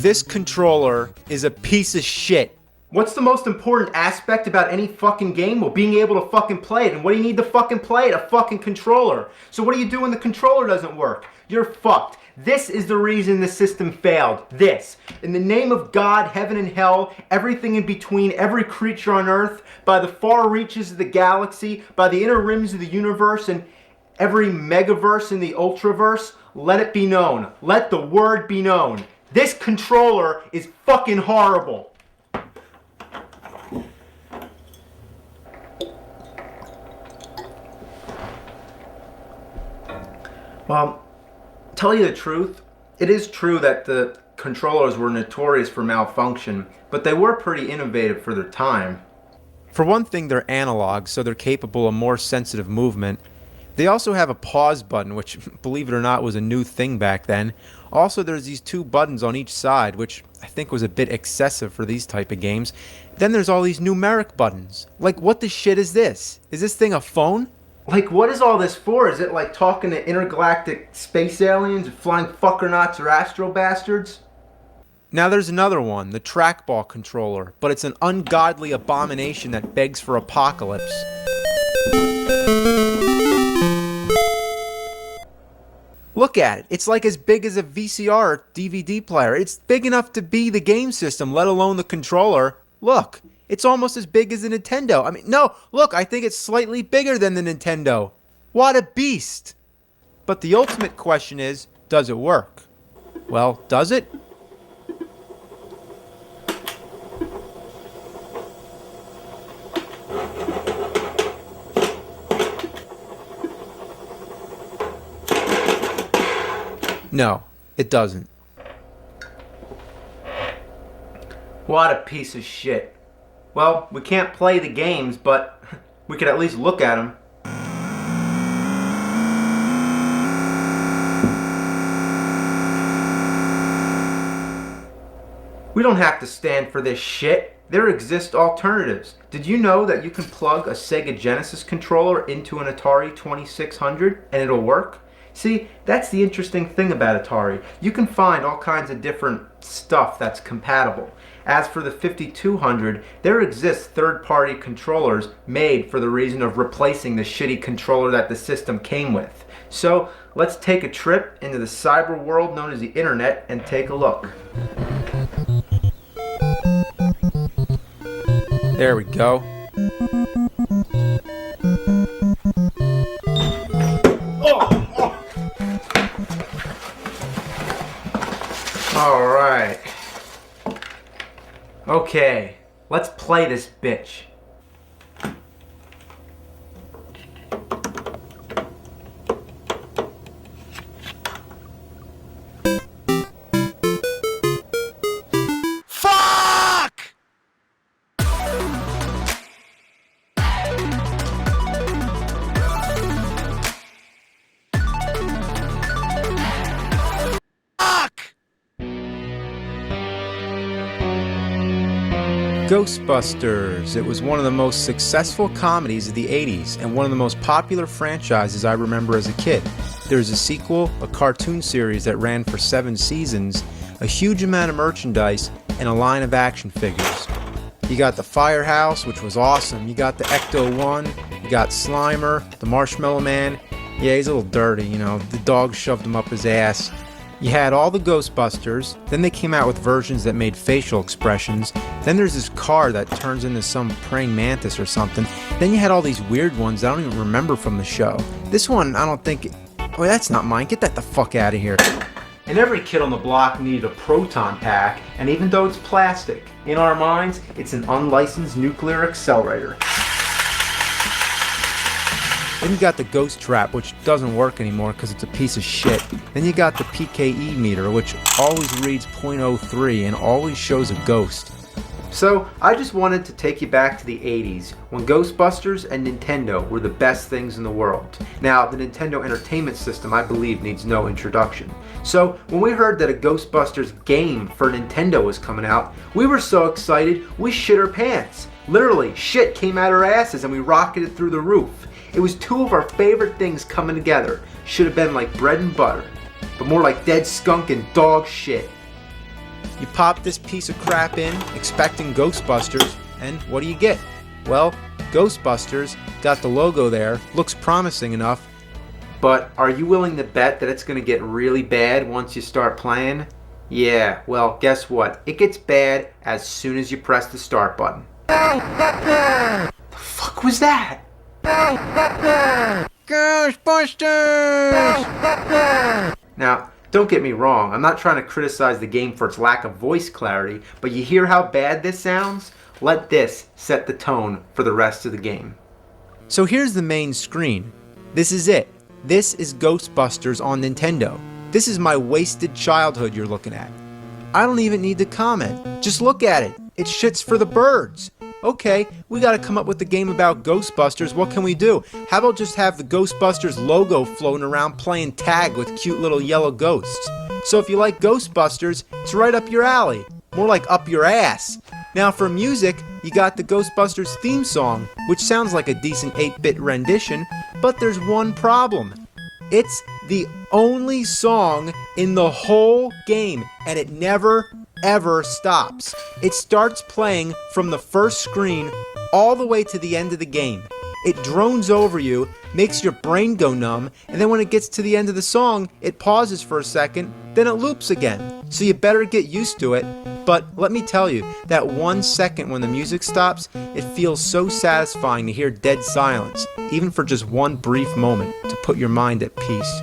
This controller is a piece of shit. What's the most important aspect about any fucking game? Well, being able to fucking play it. And what do you need to fucking play it? A fucking controller. So what do you do when the controller doesn't work? You're fucked. This is the reason the system failed. This. In the name of God, heaven and hell, everything in between, every creature on earth, by the far reaches of the galaxy, by the inner rims of the universe, and every megaverse in the ultraverse, let it be known. Let the word be known. This controller is fucking horrible. Well, tell you the truth, it is true that the controllers were notorious for malfunction, but they were pretty innovative for their time. For one thing, they're analog, so they're capable of more sensitive movement. They also have a pause button, which, believe it or not, was a new thing back then. Also, there's these two buttons on each side, which I think was a bit excessive for these type of games. Then there's all these numeric buttons. Like, what the shit is this? Is this thing a phone? Like, what is all this for? Is it like talking to intergalactic space aliens, or flying fuckernauts or astro bastards? Now there's another one, the trackball controller, but it's an ungodly abomination that begs for apocalypse. Look at it. It's like as big as a VCR or DVD player. It's big enough to be the game system, let alone the controller. Look, it's almost as big as the Nintendo. I mean, no, look, I think it's slightly bigger than the Nintendo. What a beast! But the ultimate question is, does it work? Well, does it? No, it doesn't. What a piece of shit. Well, we can't play the games, but we could at least look at them. We don't have to stand for this shit. There exist alternatives. Did you know that you can plug a Sega Genesis controller into an Atari 2600 and it'll work? See, that's the interesting thing about Atari. You can find all kinds of different stuff that's compatible. As for the 5200, there exists third-party controllers made for the reason of replacing the shitty controller that the system came with. So, let's take a trip into the cyber world known as the internet and take a look. There we go. Alright. Okay, let's play this bitch. Ghostbusters. It was one of the most successful comedies of the 80s and one of the most popular franchises I remember as a kid. There's a sequel, a cartoon series that ran for 7 seasons, a huge amount of merchandise, and a line of action figures. You got the Firehouse, which was awesome. You got the Ecto-1, you got Slimer, the Marshmallow Man. Yeah, he's a little dirty, you know, the dog shoved him up his ass. You had all the Ghostbusters, then they came out with versions that made facial expressions, then there's this car that turns into some praying mantis or something, then you had all these weird ones I don't even remember from the show. This one, I don't think... Oh, that's not mine. Get that the fuck out of here. And every kid on the block needed a proton pack, and even though it's plastic, in our minds, it's an unlicensed nuclear accelerator. Then you got the ghost trap, which doesn't work anymore because it's a piece of shit. Then you got the PKE meter, which always reads .03 and always shows a ghost. So, I just wanted to take you back to the 80s, when Ghostbusters and Nintendo were the best things in the world. Now, the Nintendo Entertainment System, I believe, needs no introduction. So, when we heard that a Ghostbusters game for Nintendo was coming out, we were so excited, we shit our pants. Literally, shit came out our asses and we rocketed through the roof. It was two of our favorite things coming together. Should have been like bread and butter, but more like dead skunk and dog shit. You pop this piece of crap in, expecting Ghostbusters, and what do you get? Well, Ghostbusters, got the logo there, looks promising enough, but are you willing to bet that it's going to get really bad once you start playing? Yeah, well, guess what? It gets bad as soon as you press the start button. The fuck was that? Ghostbusters! Now, don't get me wrong, I'm not trying to criticize the game for its lack of voice clarity, but you hear how bad this sounds? Let this set the tone for the rest of the game. So here's the main screen. This is it. This is Ghostbusters on Nintendo. This is my wasted childhood you're looking at. I don't even need to comment. Just look at it. It's shits for the birds. Okay, we gotta come up with a game about Ghostbusters. What can we do? How about just have the Ghostbusters logo floating around playing tag with cute little yellow ghosts? So if you like Ghostbusters, it's right up your alley. More like up your ass. Now for music, you got the Ghostbusters theme song, which sounds like a decent 8-bit rendition, but there's one problem. It's the only song in the whole game, and it never ever stops. It starts playing from the first screen all the way to the end of the game. It drones over you, makes your brain go numb, and then when it gets to the end of the song, it pauses for a second, then it loops again. So you better get used to it. But let me tell you, that 1 second when the music stops, it feels so satisfying to hear dead silence, even for just one brief moment, to put your mind at peace.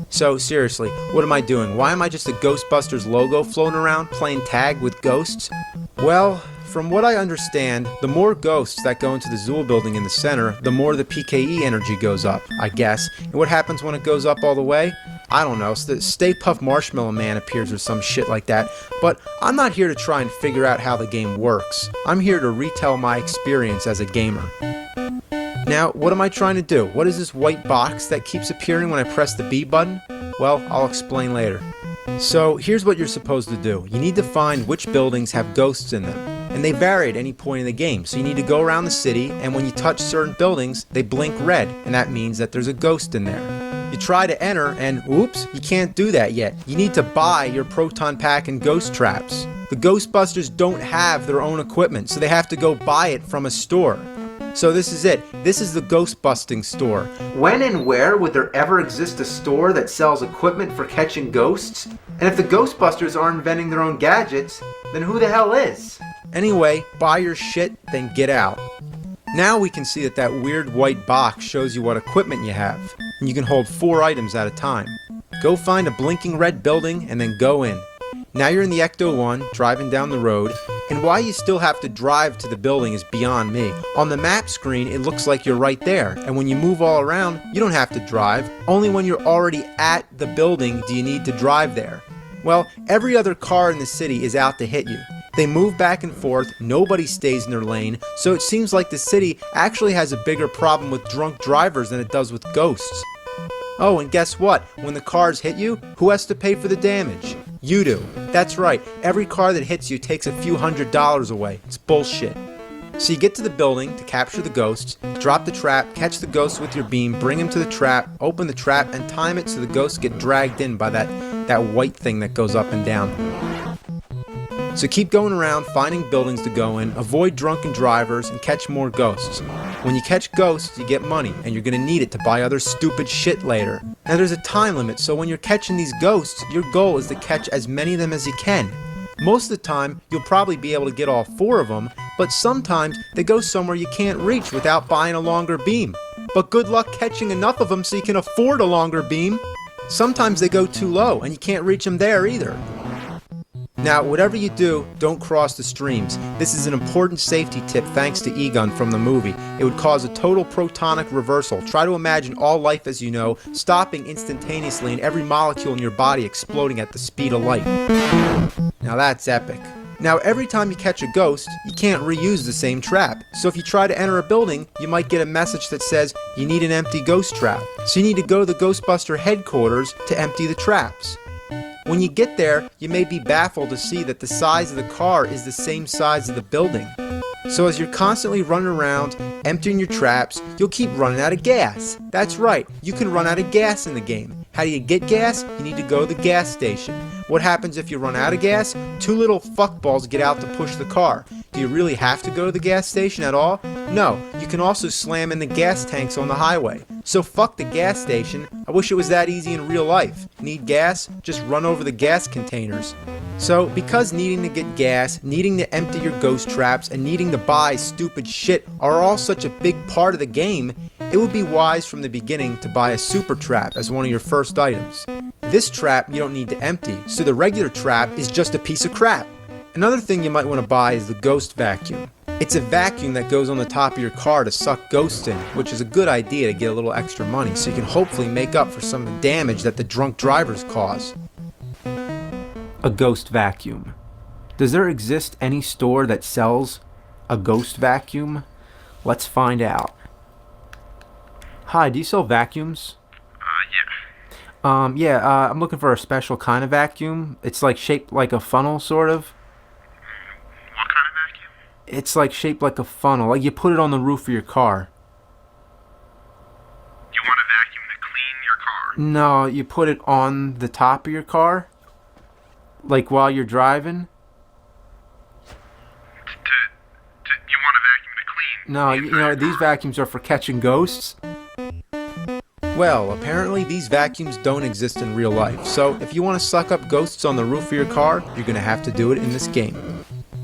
So seriously, what am I doing? Why am I just a Ghostbusters logo floating around playing tag with ghosts? Well, from what I understand, the more ghosts that go into the Zool building in the center, the more the PKE energy goes up, I guess. And what happens when it goes up all the way? I don't know, Stay Puft Marshmallow Man appears or some shit like that, but I'm not here to try and figure out how the game works. I'm here to retell my experience as a gamer. Now, what am I trying to do? What is this white box that keeps appearing when I press the B button? Well, I'll explain later. So, here's what you're supposed to do. You need to find which buildings have ghosts in them, and they vary at any point in the game. So you need to go around the city, and when you touch certain buildings, they blink red, and that means that there's a ghost in there. You try to enter, and oops, you can't do that yet. You need to buy your proton pack and ghost traps. The Ghostbusters don't have their own equipment, so they have to go buy it from a store. So this is it. This is the ghost busting store. When and where would there ever exist a store that sells equipment for catching ghosts? And if the Ghostbusters aren't inventing their own gadgets, then who the hell is? Anyway, buy your shit, then get out. Now we can see that weird white box shows you what equipment you have, and you can hold 4 items at a time. Go find a blinking red building and then go in. Now you're in the Ecto-1, driving down the road, and why you still have to drive to the building is beyond me. On the map screen, it looks like you're right there, and when you move all around, you don't have to drive. Only when you're already at the building do you need to drive there. Well, every other car in the city is out to hit you. They move back and forth, nobody stays in their lane, so it seems like the city actually has a bigger problem with drunk drivers than it does with ghosts. Oh, and guess what? When the cars hit you, who has to pay for the damage? You do. That's right. Every car that hits you takes a few $100s away. It's bullshit. So you get to the building to capture the ghosts, drop the trap, catch the ghosts with your beam, bring him to the trap, open the trap, and time it so the ghosts get dragged in by that white thing that goes up and down. So keep going around, finding buildings to go in, avoid drunken drivers, and catch more ghosts. When you catch ghosts, you get money, and you're going to need it to buy other stupid shit later. Now there's a time limit, so when you're catching these ghosts, your goal is to catch as many of them as you can. Most of the time, you'll probably be able to get all 4 of them, but sometimes they go somewhere you can't reach without buying a longer beam. But good luck catching enough of them so you can afford a longer beam. Sometimes they go too low, and you can't reach them there either. Now, whatever you do, don't cross the streams. This is an important safety tip thanks to Egon from the movie. It would cause a total protonic reversal. Try to imagine all life as you know stopping instantaneously and every molecule in your body exploding at the speed of light. Now that's epic. Now, every time you catch a ghost, you can't reuse the same trap. So if you try to enter a building, you might get a message that says you need an empty ghost trap. So you need to go to the Ghostbuster headquarters to empty the traps. When you get there, you may be baffled to see that the size of the car is the same size of the building. So as you're constantly running around, emptying your traps, you'll keep running out of gas. That's right, you can run out of gas in the game. How do you get gas? You need to go to the gas station. What happens if you run out of gas? Two little fuckballs get out to push the car. Do you really have to go to the gas station at all? No, you can also slam in the gas tanks on the highway. So fuck the gas station. I wish it was that easy in real life. Need gas? Just run over the gas containers. So, because needing to get gas, needing to empty your ghost traps, and needing to buy stupid shit are all such a big part of the game, it would be wise from the beginning to buy a super trap as one of your first items. This trap you don't need to empty, so the regular trap is just a piece of crap. Another thing you might want to buy is the ghost vacuum. It's a vacuum that goes on the top of your car to suck ghosts in, which is a good idea to get a little extra money so you can hopefully make up for some of the damage that the drunk drivers cause. A ghost vacuum. Does there exist any store that sells a ghost vacuum? Let's find out. Hi, do you sell vacuums? Yeah. I'm looking for a special kind of vacuum. It's like shaped like a funnel, sort of. What kind of vacuum? It's like shaped like a funnel, like you put it on the roof of your car. You want a vacuum to clean your car? No, you put it on the top of your car, like while you're driving. You want a vacuum to clean? No, you know, these vacuums are for catching ghosts. Well, apparently these vacuums don't exist in real life, so if you want to suck up ghosts on the roof of your car, you're going to have to do it in this game.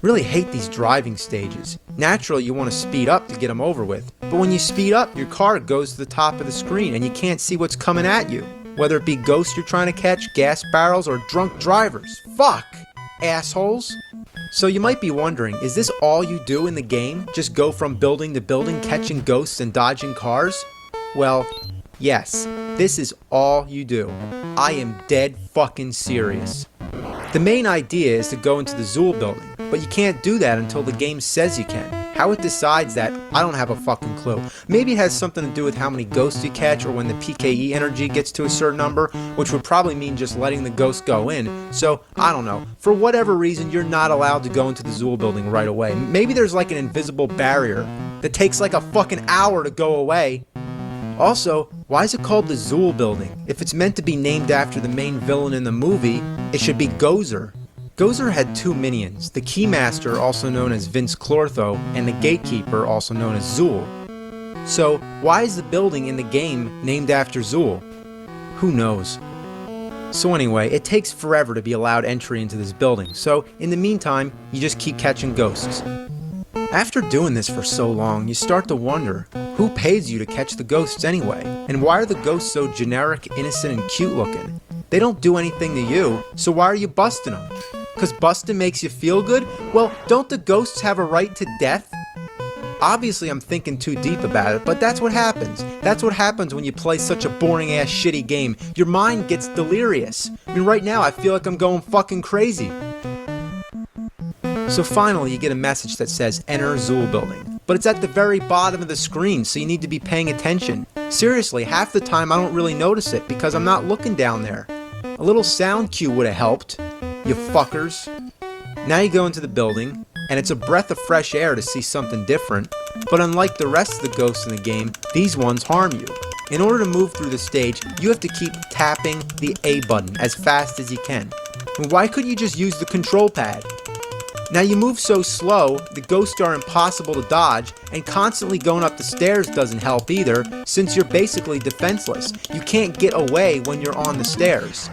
Really hate these driving stages. Naturally, you want to speed up to get them over with, but when you speed up, your car goes to the top of the screen and you can't see what's coming at you. Whether it be ghosts you're trying to catch, gas barrels, or drunk drivers. Fuck! Assholes! So you might be wondering, is this all you do in the game? Just go from building to building, catching ghosts and dodging cars? Well, yes, this is all you do. I am dead fucking serious. The main idea is to go into the Zool building, but you can't do that until the game says you can. How it decides that, I don't have a fucking clue. Maybe it has something to do with how many ghosts you catch or when the PKE energy gets to a certain number, which would probably mean just letting the ghost go in. So, I don't know. For whatever reason, you're not allowed to go into the Zool building right away. Maybe there's like an invisible barrier that takes like a fucking hour to go away. Also, why is it called the Zool building? If it's meant to be named after the main villain in the movie, it should be Gozer. Gozer had two minions, the Keymaster, also known as Vince Clortho, and the Gatekeeper, also known as Zool. So, why is the building in the game named after Zool? Who knows? So anyway, it takes forever to be allowed entry into this building, so in the meantime, you just keep catching ghosts. After doing this for so long, you start to wonder, who pays you to catch the ghosts anyway? And why are the ghosts so generic, innocent, and cute looking? They don't do anything to you, so why are you busting them? Because busting makes you feel good? Well, don't the ghosts have a right to death? Obviously I'm thinking too deep about it, but that's what happens. That's what happens when you play such a boring ass shitty game. Your mind gets delirious. I mean, right now I feel like I'm going fucking crazy. So finally you get a message that says enter Zool building. But it's at the very bottom of the screen, so you need to be paying attention. Seriously, half the time I don't really notice it because I'm not looking down there. A little sound cue would have helped, you fuckers. Now you go into the building, and it's a breath of fresh air to see something different. But unlike the rest of the ghosts in the game, these ones harm you. In order to move through the stage, you have to keep tapping the A button as fast as you can. And why couldn't you just use the control pad? Now you move so slow, the ghosts are impossible to dodge, and constantly going up the stairs doesn't help either, since you're basically defenseless. You can't get away when you're on the stairs.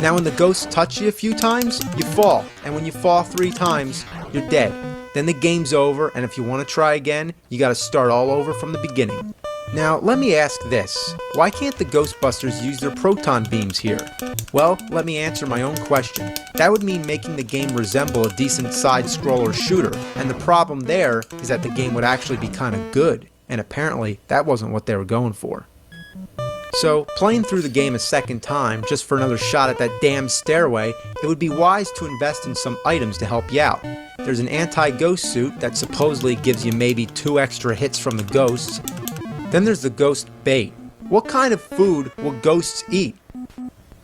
Now when the ghosts touch you a few times, you fall, and when you fall 3 times, you're dead. Then the game's over, and if you want to try again, you gotta start all over from the beginning. Now, let me ask this. Why can't the Ghostbusters use their proton beams here? Well, let me answer my own question. That would mean making the game resemble a decent side-scroller shooter, and the problem there is that the game would actually be kind of good, and apparently that wasn't what they were going for. So, playing through the game a second time, just for another shot at that damn stairway, it would be wise to invest in some items to help you out. There's an anti-ghost suit that supposedly gives you maybe 2 extra hits from the ghosts. Then there's the ghost bait. What kind of food will ghosts eat?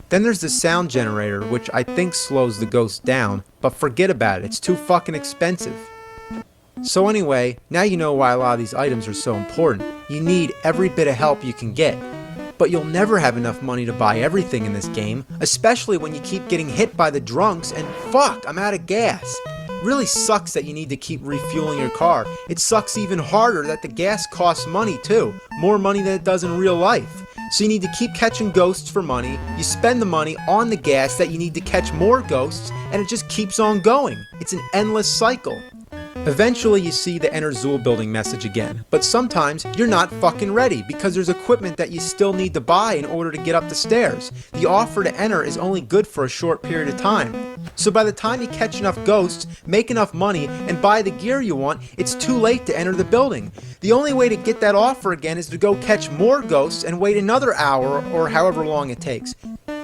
Then there's the sound generator, which I think slows the ghosts down, but forget about it, it's too fucking expensive. So anyway, now you know why a lot of these items are so important. You need every bit of help you can get. But you'll never have enough money to buy everything in this game, especially when you keep getting hit by the drunks and fuck, I'm out of gas. Really sucks that you need to keep refueling your car. It sucks even harder that the gas costs money too. More money than it does in real life. So you need to keep catching ghosts for money, you spend the money on the gas that you need to catch more ghosts, and it just keeps on going. It's an endless cycle. Eventually you see the Enter Zool building message again, but sometimes you're not fucking ready because there's equipment that you still need to buy in order to get up the stairs. The offer to enter is only good for a short period of time. So by the time you catch enough ghosts, make enough money, and buy the gear you want, it's too late to enter the building. The only way to get that offer again is to go catch more ghosts and wait another hour or however long it takes.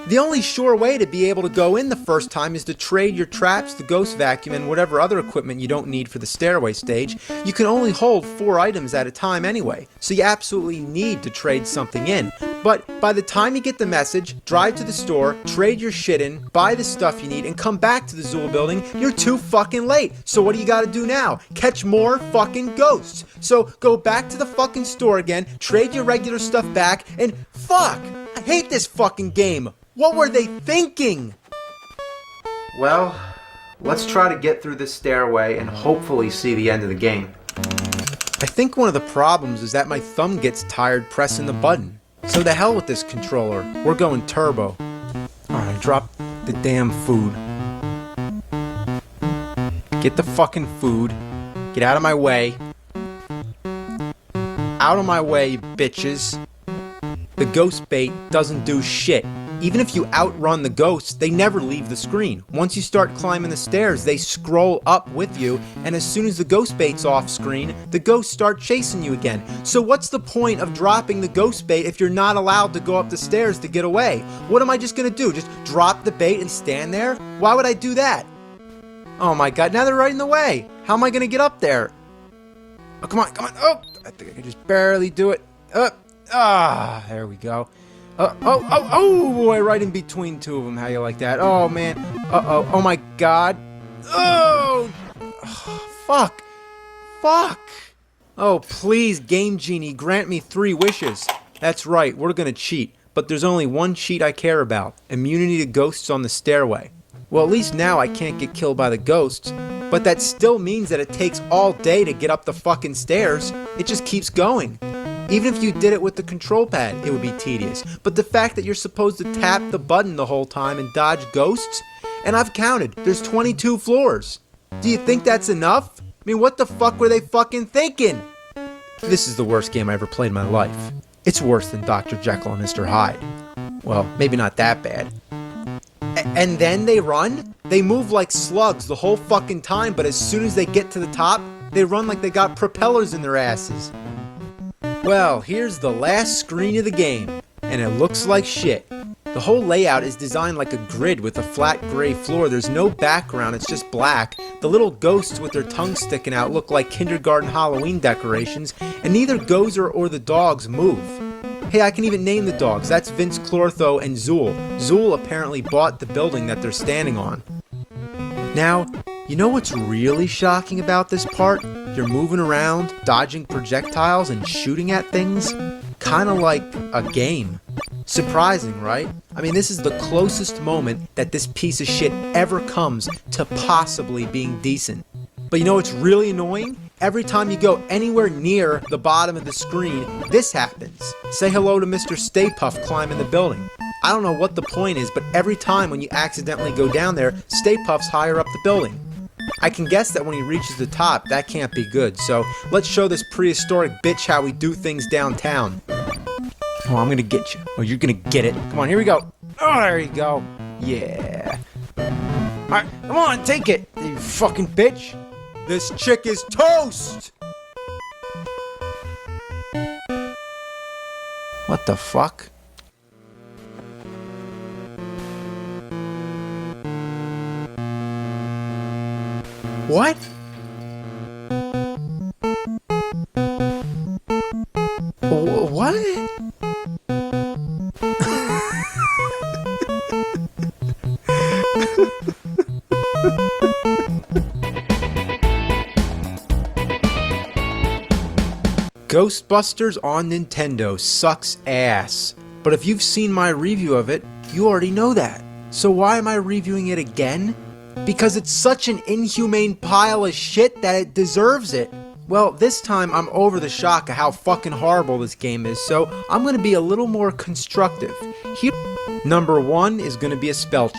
The only sure way to be able to go in the first time is to trade your traps, the ghost vacuum, and whatever other equipment you don't need for the stairway stage. You can only hold 4 items at a time anyway, so you absolutely need to trade something in. But by the time you get the message, drive to the store, trade your shit in, buy the stuff you need, and come back to the Zool building, you're too fucking late. So what do you gotta do now? Catch more fucking ghosts. So go back to the fucking store again, trade your regular stuff back, and fuck! I hate this fucking game. What were they thinking? Well, let's try to get through this stairway and hopefully see the end of the game. I think one of the problems is that my thumb gets tired pressing the button. So to hell with this controller, we're going turbo. Alright, drop the damn food. Get the fucking food. Get out of my way. Out of my way, you bitches. The ghost bait doesn't do shit. Even if you outrun the ghosts, they never leave the screen. Once you start climbing the stairs, they scroll up with you, and as soon as the ghost bait's off screen, the ghosts start chasing you again. So what's the point of dropping the ghost bait if you're not allowed to go up the stairs to get away? What am I just gonna do? Just drop the bait and stand there? Why would I do that? Oh my god, now they're right in the way. How am I gonna get up there? Oh, come on, come on. Oh, I think I can just barely do it. There we go. Oh boy, right in between 2 of them. How you like that? Oh man. Oh my god. Oh, fuck. Oh please, Game Genie, grant me 3 wishes. That's right, we're gonna cheat. But there's only one cheat I care about. Immunity to ghosts on the stairway. Well, at least now I can't get killed by the ghosts. But that still means that it takes all day to get up the fucking stairs. It just keeps going. Even if you did it with the control pad, it would be tedious. But the fact that you're supposed to tap the button the whole time and dodge ghosts? And I've counted, there's 22 floors. Do you think that's enough? I mean, what the fuck were they fucking thinking? This is the worst game I ever played in my life. It's worse than Dr. Jekyll and Mr. Hyde. Well, maybe not that bad. And then they run? They move like slugs the whole fucking time, but as soon as they get to the top, they run like they got propellers in their asses. Well, here's the last screen of the game, and it looks like shit. The whole layout is designed like a grid with a flat gray floor. There's no background, it's just black. The little ghosts with their tongues sticking out look like kindergarten Halloween decorations, and neither Gozer or the dogs move. Hey, I can even name the dogs. That's Vince Clortho and Zool. Zool apparently bought the building that they're standing on. Now, you know what's really shocking about this part? You're moving around, dodging projectiles and shooting at things. Kinda like a game. Surprising, right? I mean, this is the closest moment that this piece of shit ever comes to possibly being decent. But you know what's really annoying? Every time you go anywhere near the bottom of the screen, this happens. Say hello to Mr. Stay Puft climbing the building. I don't know what the point is, but every time when you accidentally go down there, Stay Puft's higher up the building. I can guess that when he reaches the top, that can't be good. So let's show this prehistoric bitch how we do things downtown. Oh, I'm gonna get you. Oh, you're gonna get it. Come on, here we go. Oh, there you go. Yeah. Alright, come on, take it, you fucking bitch. This chick is toast! What the fuck? What? What? Ghostbusters on Nintendo sucks ass. But if you've seen my review of it, you already know that. So why am I reviewing it again? Because it's such an inhumane pile of shit that it deserves it. Well, this time I'm over the shock of how fucking horrible this game is, so I'm gonna be a little more constructive. Here, number 1 is gonna be a spell